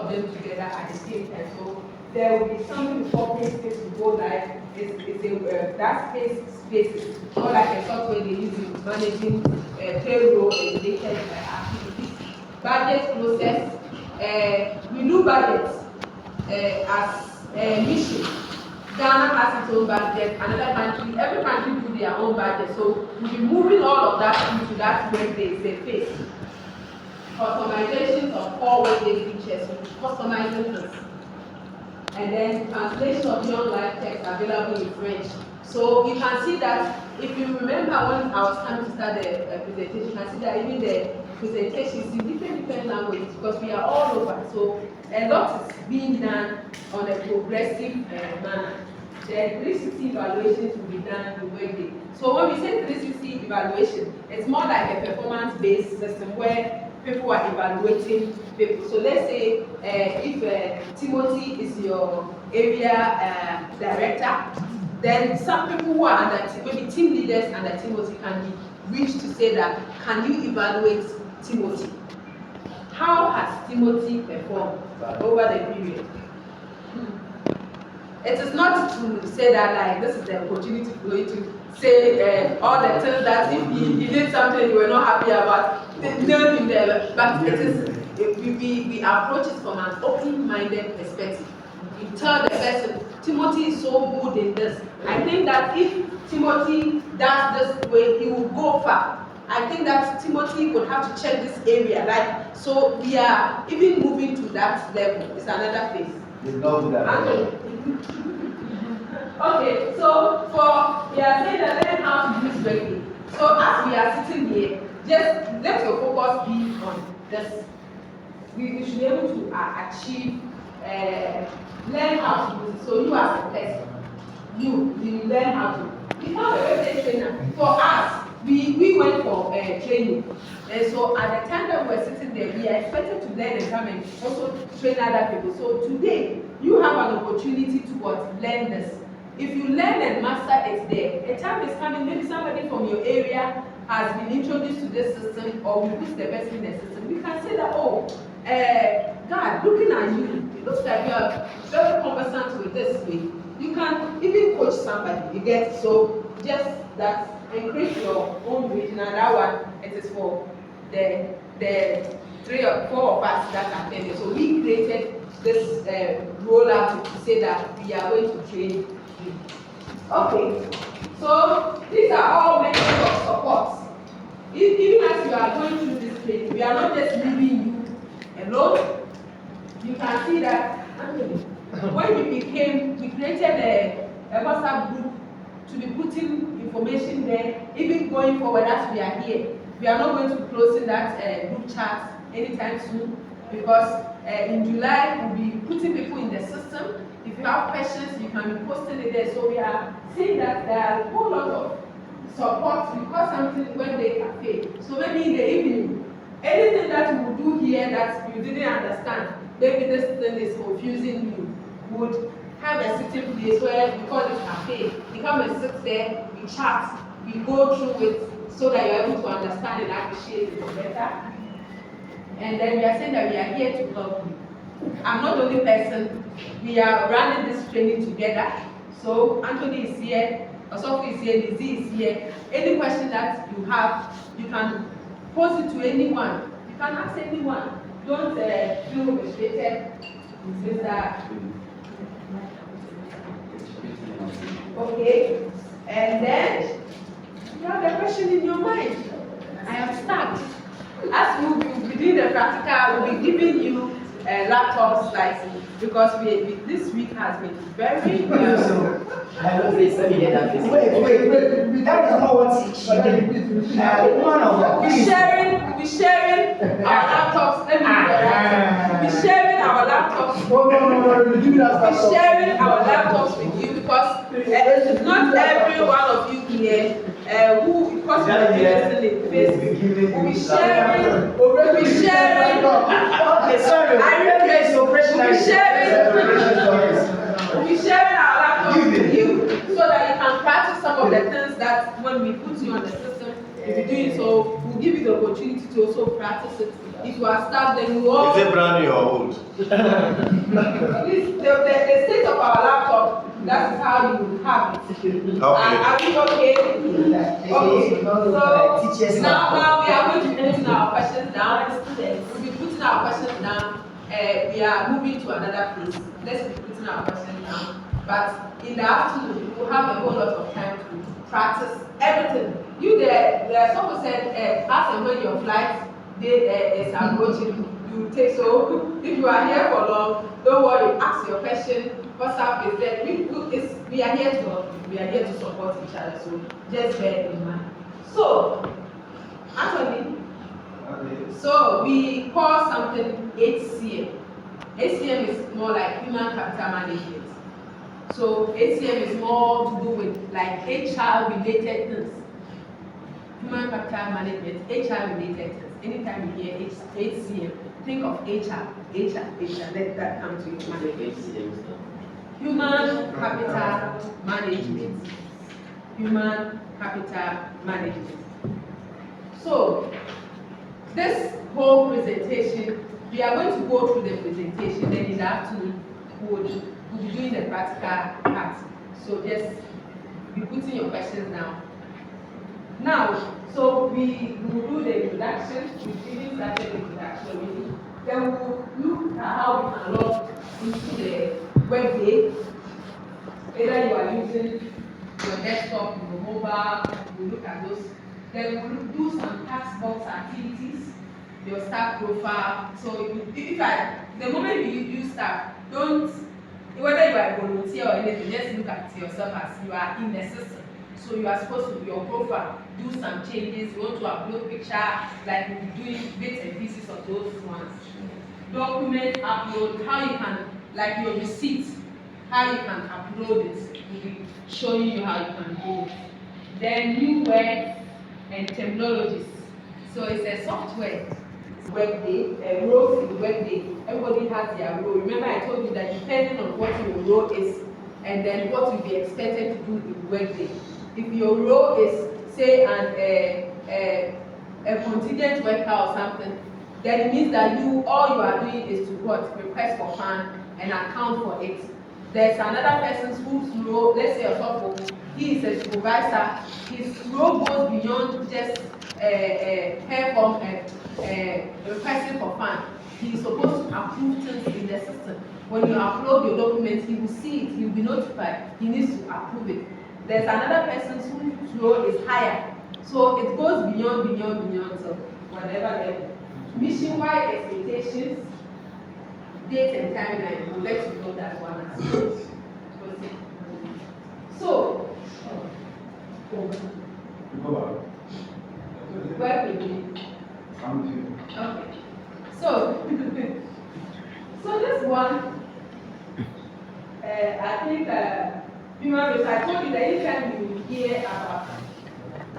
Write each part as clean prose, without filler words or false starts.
of them together at the same time. So there will be something before page space to go live. That space is more like a software they use in managing payroll and related activities. Budget process. We do budgets as a mission. Ghana has its own budget, another country, every country do their own budget. So we'll be moving all of that into that workday phase. Customizations of all workday features, we'll be customizing this. And then translation of young live text available in French. So you can see that if you remember when I was trying to start the presentation, you can see that even the presentation is in different languages because we are all over. So a lot is being done on a progressive manner. The 360 evaluations will be done in Workday. So when we say 360 evaluation, it's more like a performance-based system where people are evaluating people. So let's say if Timothy is your area director, then some people who are under, maybe team leaders under Timothy can be reached to say that, can you evaluate Timothy? How has Timothy performed over the period? It is not to say that like this is the opportunity for you to say all the things that if he did something you were not happy about, nail him there. But it is we approach it from an open-minded perspective. You tell the person, Timothy is so good in this. I think that if Timothy does this way, he will go far. I think that Timothy would have to check this area. Like, so we are even moving to that level. It's another phase. Okay, so we are saying that learn how to use Workday. So as we are sitting here, just let your focus be on this. We should be able to achieve, learn how to use it. So you as a person, you learn how to become a Workday trainer. For us, we went for training. And so at the time that we were sitting there, we are expected to learn and come and also train other people. So today, you have an opportunity to learn this. If you learn and master it there, a time is coming, maybe somebody from your area has been introduced to this system or we put the person in the system. We can say that, oh, God, looking at you, it looks like you are very conversant with this way. You can even coach somebody, you get, so just that, increase your own vision, and that one, it is for the 3 or 4 of us that attended. So we created this rollout to say that we are going to train you. Okay, so these are all methods of support. Even as you are going through this training, we are not just leaving you alone. You can see that when we created a WhatsApp group to be putting information there, even going forward as we are here. We are not going to be closing that group chat anytime soon because in July we'll be putting people in the system. If you have questions, you can be posting it there. So we are seeing that there are a whole lot of support because something when they can pay. So maybe in the evening, anything that you will do here that you didn't understand, maybe this thing is confusing you, would have a sitting place where we call it cafe. You come and sit there, we chat, we go through it so that you're able to understand and appreciate it better. And then we are saying that we are here to help you. I'm not the only person. We are running this training together. So Anthony is here, Osofu is here, Lizzie is here. Any question that you have, you can pose it to anyone. You can ask anyone. Don't feel restricted. Okay, and then you have a question in your mind. I am stuck. As we will be doing the practical, we'll be giving you laptops like because this week has been very Wait, that is not what she did. We'll be sharing our laptops. We'll be sharing our laptops. We'll be sharing our laptops with you because not every one of you here who because we are listening Facebook. We'll be sharing. Okay, sorry. We'll be sharing our laptops with you so that you can practice some of the things that when we put you on the system, If you do it, so we'll give you the opportunity to also practice it. If you are staff, then you all. Is it brand new or old? The state of our laptop, that is how you have it. Okay. Are we okay? Okay. So now we are going to be putting our questions down. We'll be putting our questions down. We are moving to another place. Let's be putting our questions down. But in the afternoon, we'll have a whole lot of time to practice everything. You there, someone said, as and when your flight is approaching, you take. So if you are here for long, don't worry, ask your question. WhatsApp is there. We are here to help you. We are here to support each other. So just bear it in mind. So, Anthony, so we call something HCM. HCM is more like human capital management. So HCM is more to do with like HR related things. Human capital management, HR related things. Anytime you hear HCM, think of HR. Let that come to your mind. Human capital management. Human capital management. So this whole presentation, we are going to go through the presentation, then in the afternoon we'll be doing the practical part. So just be putting your questions down. Now, so we will do the introduction. We've even started the introduction already. Then we will look at how we can log into the web day. Either you are using your desktop, your mobile, we'll look at those. Then we'll do some task box activities, your staff profile. So the moment you use staff, don't, whether you are a volunteer or anything, just look at yourself as you are in the system. So you are supposed to, your profile, do some changes. You want to upload picture, like we'll be doing bits and pieces of those ones. Document upload, how you can, like your receipt, how you can upload it. We'll be showing you how you can go. Then new words and terminologies. So it's a software. Workday, roles in Workday. Everybody has their role. Remember I told you that depending on what your role is, and then what you'll be expected to do in Workday. If your role is, say, a contingent worker or something, then it means that all you are doing is to request for fund and account for it. There's another person whose role, let's say a software, he is a supervisor. His role goes beyond just perform requesting for fund. He is supposed to approve things in the system. When you upload your documents, he will see it, he will be notified, he needs to approve it. There's another person whose role is higher. So it goes beyond, so whatever level. Mission-wide expectations, date and timeline, we'll let you know that one as well. So, work with me. Okay. So, so this one, I think human resource, I told you that anytime you hear about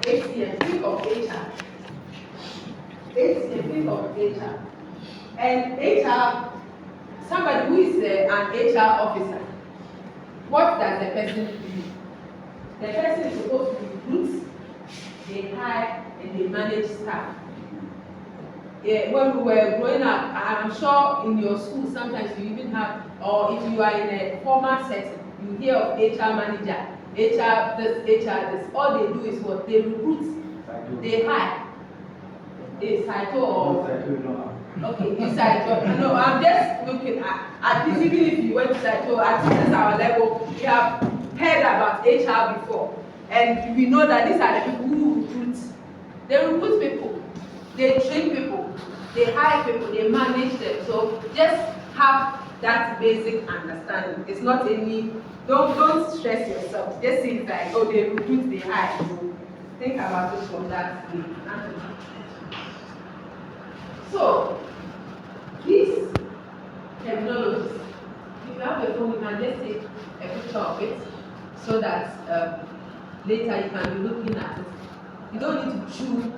HCM, think of HR. HCM, think of HR. And HR, somebody who is an HR officer, what does the person do? The person is supposed to recruit, they hire, and they manage staff. When we were growing up, I'm sure in your school sometimes you even have, or if you are in a formal setting, you hear of HR manager, HR this. All they do is what? They recruit, they hire. Is Saito or? Okay, you Saito. No, I'm just looking at this. Even if you went to Saito, at this our level, we have heard about HR before. And we know that these are the people who recruit. They recruit people, they train people, they hire people, they manage them. So just have that basic understanding. It's not any, don't stress yourself. Just see it like, oh, they recruit, they hire. So think about it from that way. So these terminologies, if you have a phone, you can just take a picture of it so that later you can be looking at it. You don't need to chew it.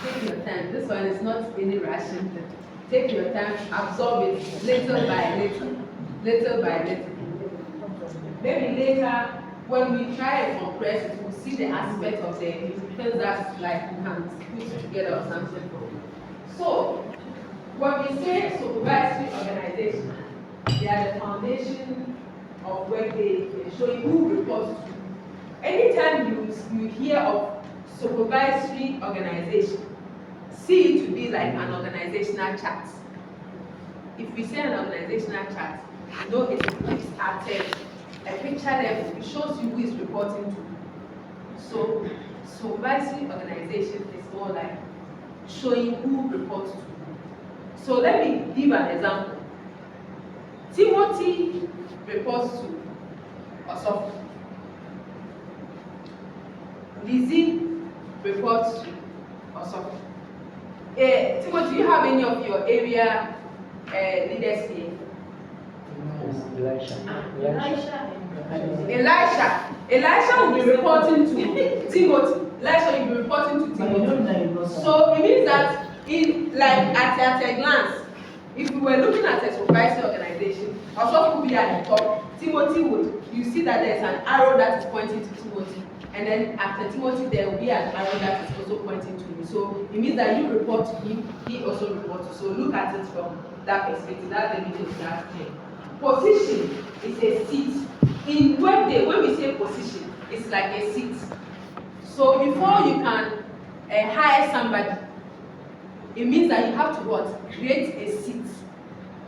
Take your time. This one is not any ration thing. Take your time, absorb it little by little, little by little. Maybe later when we try and compress it, we'll see the aspect of the things that like we can put together or something. So when we say supervisory organization, they are the foundation of where they show you who reports to. Anytime you hear of supervisory organization, see it to be like an organizational chart. If we say an organizational chart, you know it looks at a picture level. It shows you who is reporting to. So supervisory organization is more like showing who reports to. So let me give an example. Timothy reports to Osofo. Lizzie reports to Osofo. Timothy, do you have any of your area leaders here? Elisha will be reporting to Timothy. Elisha will be reporting to Timothy. So it means that at a glance, if we were looking at a supervisory organization, Osofo would be at the top. Timothy would. You see that there's an arrow that is pointing to Timothy, and then after Timothy there will be an arrow that is also pointing to you. So it means that you report to him, he also reports to you. So look at it from that perspective. That's the meaning of that thing. Position is a seat. In workday, when we say position, it's like a seat. So before you can hire somebody, it means that you have to what? Create a seat.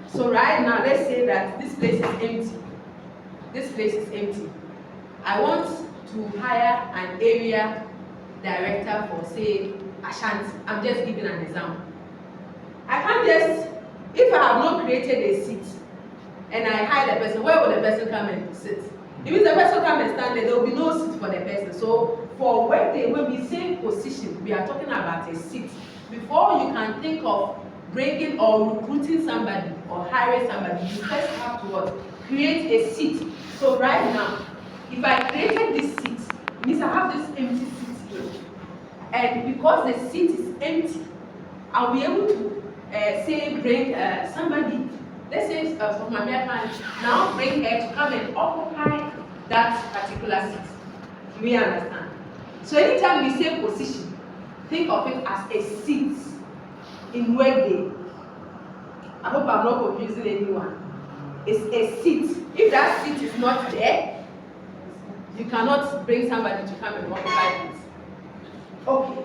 So right now, let's say that this place is empty. This place is empty. I want to hire an area director for, say, Ashanti. I'm just giving an example. I can't just, if I have not created a seat and I hire the person, where will the person come and sit? It means the person come and stand there will be no seat for the person. So for workday, when we say position, we are talking about a seat. Before you can think of bringing or recruiting somebody or hiring somebody, you first have to what? Create a seat. So right now, if I created this seat, it means I have this empty seat here. And because the seat is empty, I'll be able to say bring somebody, let's say from my parents, now bring her to come and occupy that particular seat. We understand. So anytime we say position, think of it as a seat in workday. I hope I'm not confusing anyone. It's a seat. If that seat is not there, you cannot bring somebody to come and occupy it. Okay.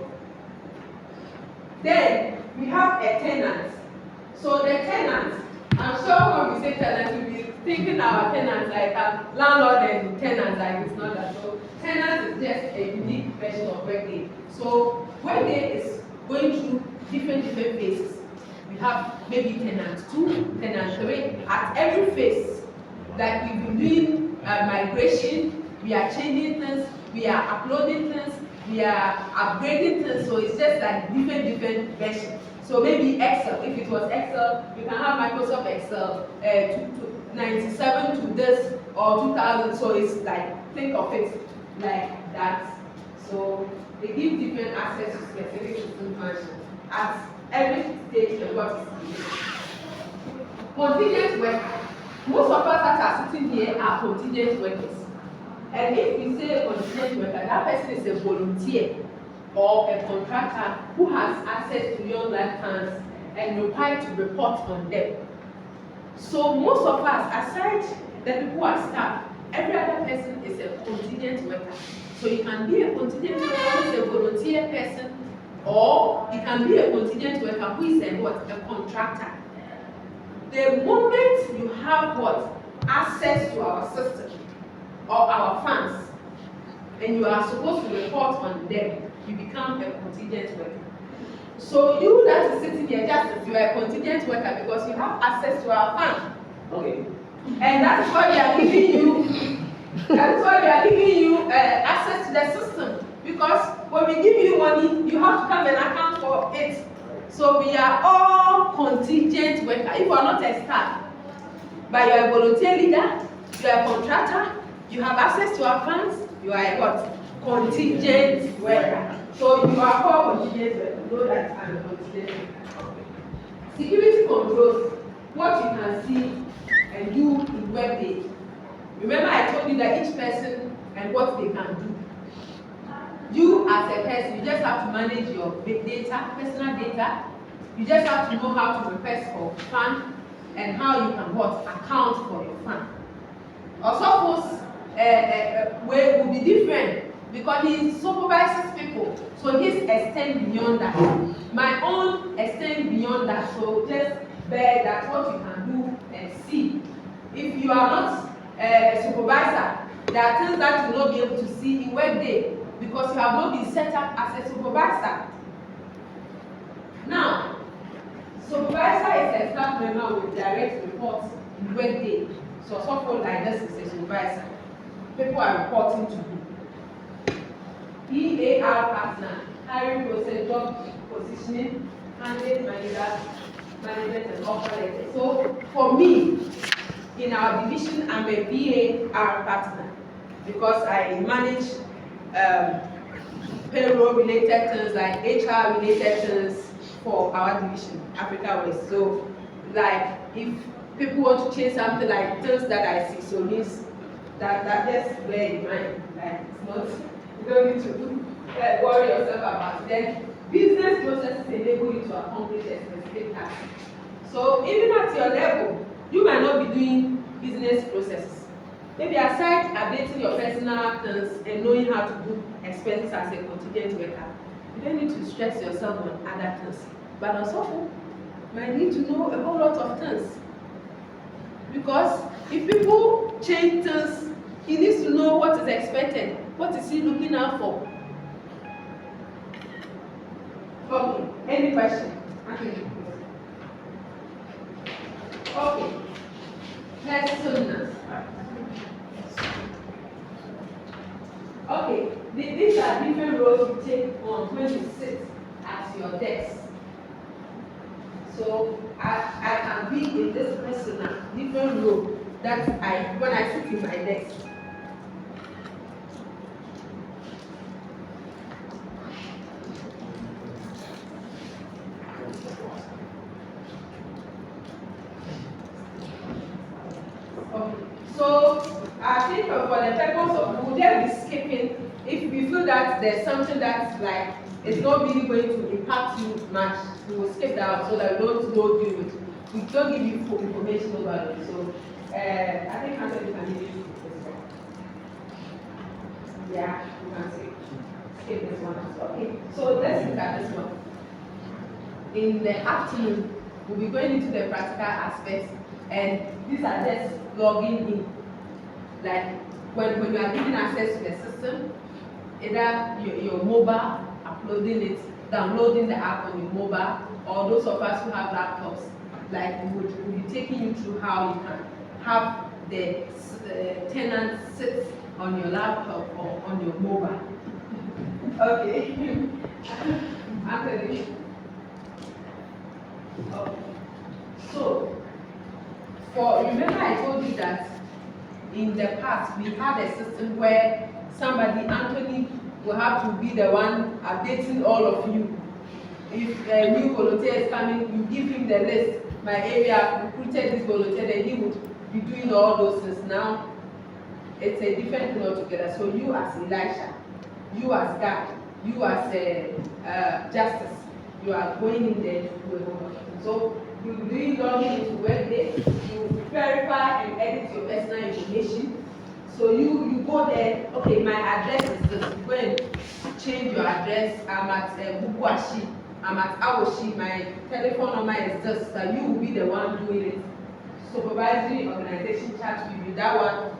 Then we have a tenant. So the tenant, I'm sure when we say tenant, we'll be thinking our tenants like a landlord and tenants, like it's not that. So tenant is just a unique version of workday. So workday is going through different phases. We have maybe tenant 2, tenant 3. At every phase, like we've been doing migration, we are changing things, we are uploading things, we are upgrading things. So it's just like different versions. So maybe Excel, if it was Excel, you can have Microsoft Excel 97 to this or 2000. So it's like, think of it like that. So they give different access to specific system functions at every stage of what is needed. Contingent worker. Most of us that are sitting here are contingent workers. And if we say a contingent worker, that person is a volunteer or a contractor who has access to young life funds and required to report on them. So most of us, aside the people who are staff, every other person is a contingent worker. So you can be a contingent worker who is a volunteer person, or you can be a contingent worker who is a what? A contractor. The moment you have what? Access to our system or our funds, and you are supposed to report on them, you become a contingent worker. So you that is sitting here, Justice, you are a contingent worker because you have access to our fund. Okay. And that's why we are giving you. That's why we are giving you access to the system. Because when we give you money, you have to come and account for it. So we are all contingent worker. If you are not a staff, but you are a volunteer leader, you are a contractor, you have access to our funds, you are a what? Contingent worker. So you are called contingent worker. Know that I'm a contingent worker. Security controls what you can see and do in workday. Remember I told you that each person and what they can do. You as a person, you just have to manage your data, personal data. You just have to know how to request for fund and how you can account for your fund. Osofo's way will be different because he supervises people, so his extend beyond that. My own extend beyond that, so just bear that what you can do and see. If you are not a supervisor, there are things that you will not be able to see in workday because you have not been set up as a supervisor. Now, supervisor is a staff member with direct reports in workday. So someone like this is a supervisor. People are reporting to you. EAR partner, hiring process, job positioning, candidate management and offer letters. So for me, in our division, I'm a BAR partner because I manage payroll related things like HR related things for our division, Africa West. So like if people want to change something like things that I see, so means that just bear in mind. Like it's not, you don't need to worry yourself about it. Then business processes enable you to accomplish a specific task. So even at your level, you might not be doing business processes. Maybe aside updating your personal things and knowing how to do expenses as a contingent worker, you don't need to stress yourself on other things. But also, you might need to know a whole lot of things. Because if people change things, he needs to know what is expected. What is he looking out for? Okay, any question? Okay, personas. Okay, these are different roles you take on when you sit at your desk. So I can be in this persona, different role that when I sit in my desk. Okay. So I think for the purpose of, we'll just be skipping if we feel that there's something that's like it's not really going to impact you much. We will skip that out so that we don't go through it. We don't give you full information about it. So I think Anthony can give you this one. Yeah, you can skip this one. Okay, so let's look at this one. In the afternoon, we'll be going into the practical aspects, and these are just logging in. Like when you are given access to the system, either your mobile, uploading it, downloading the app on your mobile, or those of us who have laptops, like we'll be taking you through how you can have the tenant sit on your laptop or on your mobile. Okay. Anthony. Okay. So, remember I told you that in the past we had a system where somebody, Anthony, will have to be the one updating all of you. If a new volunteer is coming, you give him the list. My area recruited this volunteer, then he would be doing all those things. Now, it's a different thing altogether. So you as Elisha, you as God, you as Justice, you are going in there to do a whole lot of things. So you do login into Workday, you verify and edit your personal information. So you go there, okay, my address is this. You go and change your address. I'm at Bubuashi, I'm at Awoshi, my telephone number is this. So you will be the one doing it. Supervisory organization chart will be that one.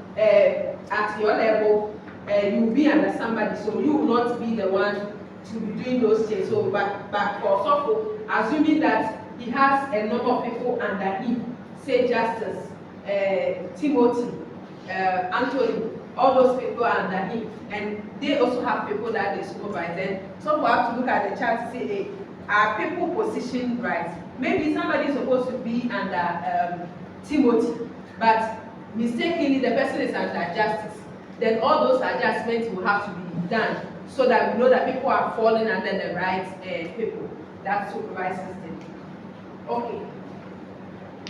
At your level, you will be under somebody, so you will not be the one to be doing those things. So, but for Sofo, assuming that he has a number of people under him, say Justice, Timothy, Anthony, all those people are under him, and they also have people that they supervise. Then some will have to look at the chart to say, hey, are people positioned right? Maybe somebody is supposed to be under Timothy, but mistakenly the person is under Justice. Then all those adjustments will have to be done so that we know that people are falling under the right people that supervises them. Okay.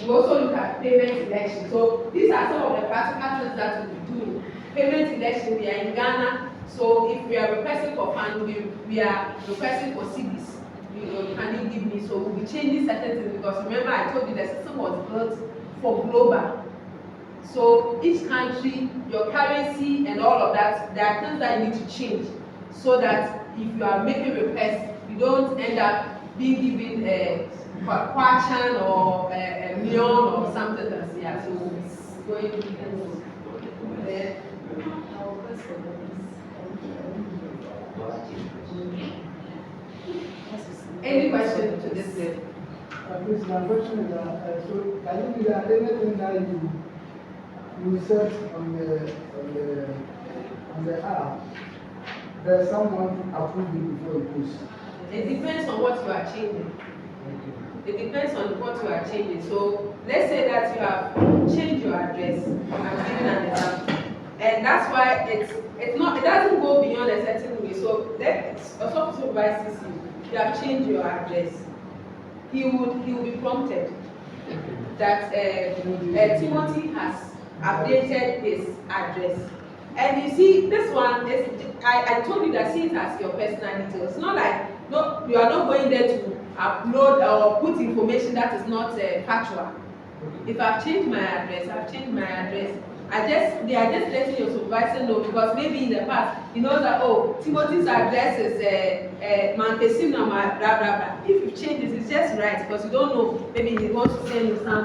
We also look at payment selection. So these are some of the practical things that we'll be doing. payment election, we are in Ghana, so if we are requesting for funds, we are requesting for CDs. Can you give me? So we'll be changing certain things because remember I told you the system was built for global. So each country, your currency and all of that, there are things that you need to change so that if you are making requests, you don't end up being given a kwachan or a million or something else. Yeah, so going there. Any question to this? Please, my question is so can you be that anything that you search on the app, there's someone approving before you post? It depends on what you are changing. It depends on what you are changing. So let's say that you have changed your address. I'm giving an example, and that's why it doesn't go beyond a certain way. So let's also supervise you. You have changed your address. He will be prompted that Timothy has updated his address. And you see, this one is I told you that see it as your personal details. It's not like you are not going there to upload or put information that is not factual. If I've changed my address, I've changed my address. They are just letting your supervisor know because maybe in the past he knows that Timothy's address is Mantesim blah blah blah. If you change it, it's just right because you don't know, maybe he wants to send you something.